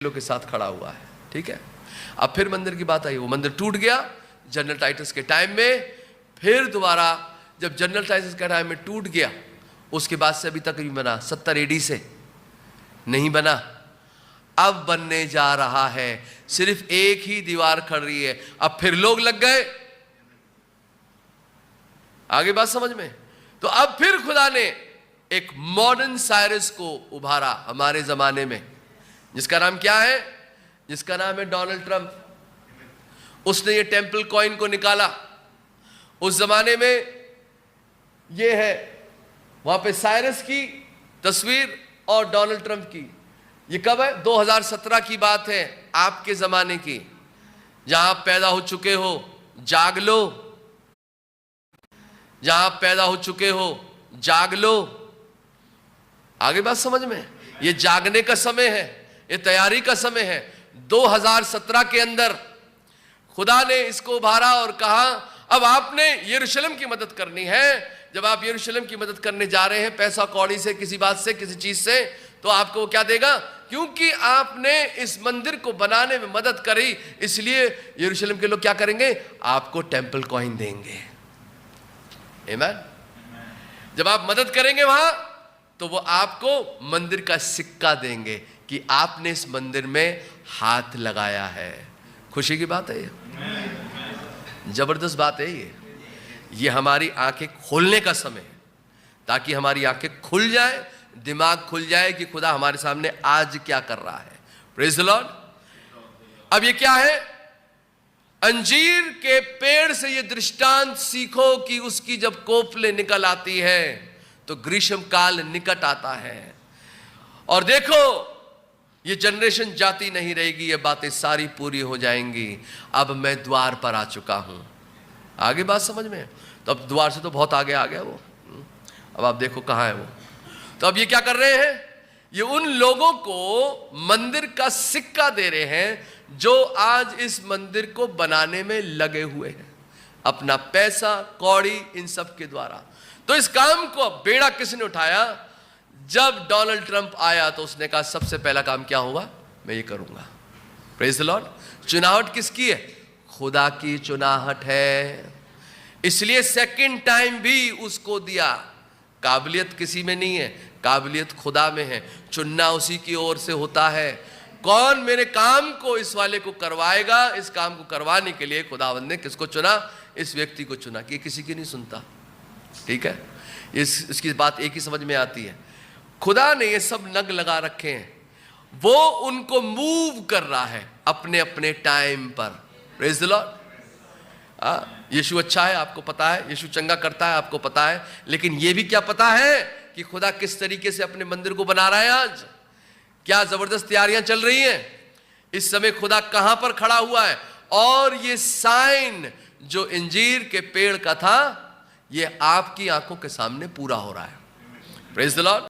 के साथ खड़ा हुआ है। ठीक है, अब फिर मंदिर की बात आई, वो मंदिर टूट गया जनरल टाइटस के टाइम में। फिर दोबारा जब जनरल टाइटस के टाइम में टूट गया, उसके बाद से अभी तक नहीं बना, 70 AD से नहीं बना। अब बनने जा रहा है, सिर्फ एक ही दीवार खड़ रही है। अब फिर लोग लग गए, आगे बात समझ में। तो अब फिर खुदा ने एक मॉडर्न साइरस को उभारा हमारे जमाने में, जिसका नाम क्या है? जिसका नाम है डोनाल्ड ट्रंप। उसने ये टेंपल कॉइन को निकाला। उस जमाने में ये है, वहां पे साइरस की तस्वीर और डोनाल्ड ट्रंप की। ये कब है? 2017 की बात है, आपके जमाने की, जहां आप पैदा हो चुके हो। जाग लो, जहां आप पैदा हो चुके हो जाग लो। आगे बात समझ में। ये जागने का समय है, ये तैयारी का समय है। 2017 के अंदर खुदा ने इसको उभारा और कहा अब आपने यरूशलेम की मदद करनी है। जब आप यरूशलेम की मदद करने जा रहे हैं, पैसा कौड़ी से, किसी बात से, किसी चीज से, तो आपको वो क्या देगा? क्योंकि आपने इस मंदिर को बनाने में मदद करी, इसलिए यरूशलेम के लोग क्या करेंगे? आपको टेंपल कॉइन देंगे। आमीन। जब आप मदद करेंगे वहां, तो वो आपको मंदिर का सिक्का देंगे कि आपने इस मंदिर में हाथ लगाया है। खुशी की बात है ये, जबरदस्त बात है ये हमारी आंखें खोलने का समय है, ताकि हमारी आंखें खुल जाए, दिमाग खुल जाए कि खुदा हमारे सामने आज क्या कर रहा है। Praise the Lord. अब ये क्या है? अंजीर के पेड़ से ये दृष्टांत सीखो कि उसकी जब कोपलें निकल आती है तो ग्रीष्म काल निकट आता है। और देखो, ये जनरेशन जाती नहीं रहेगी, ये बातें सारी पूरी हो जाएंगी। अब मैं द्वार पर आ चुका हूं। आगे बात समझ में। तो अब द्वार से तो बहुत आगे आ गया वो। अब आप देखो कहां है वो। तो अब ये क्या कर रहे हैं? ये उन लोगों को मंदिर का सिक्का दे रहे हैं जो आज इस मंदिर को बनाने में लगे हुए हैं, अपना पैसा कौड़ी इन सब के द्वारा। तो इस काम को बेड़ा किसने उठाया? जब डोनाल्ड ट्रंप आया तो उसने कहा सबसे पहला काम क्या होगा? मैं ये करूंगा। Praise the Lord. चुनाहट किसकी है? खुदा की चुनाहट है। इसलिए सेकंड टाइम भी उसको दिया। काबिलियत किसी में नहीं है, काबिलियत खुदा में है। चुनना उसी की ओर से होता है। कौन मेरे काम को, इस वाले को करवाएगा? इस काम को करवाने के लिए खुदावंद ने किसको चुना? इस व्यक्ति को चुना। कि किसी की नहीं सुनता। ठीक है, इसकी बात एक ही समझ में आती है। खुदा ने ये सब नग लगा रखे हैं, वो उनको मूव कर रहा है अपने अपने टाइम पर। Praise the Lord. यीशु अच्छा है, आपको पता है। यीशु चंगा करता है, आपको पता है। लेकिन ये भी क्या पता है कि खुदा किस तरीके से अपने मंदिर को बना रहा है। आज क्या जबरदस्त तैयारियां चल रही हैं। इस समय खुदा कहां पर खड़ा हुआ है, और ये साइन जो अंजीर के पेड़ का था, ये आपकी आंखों के सामने पूरा हो रहा है। Praise the Lord.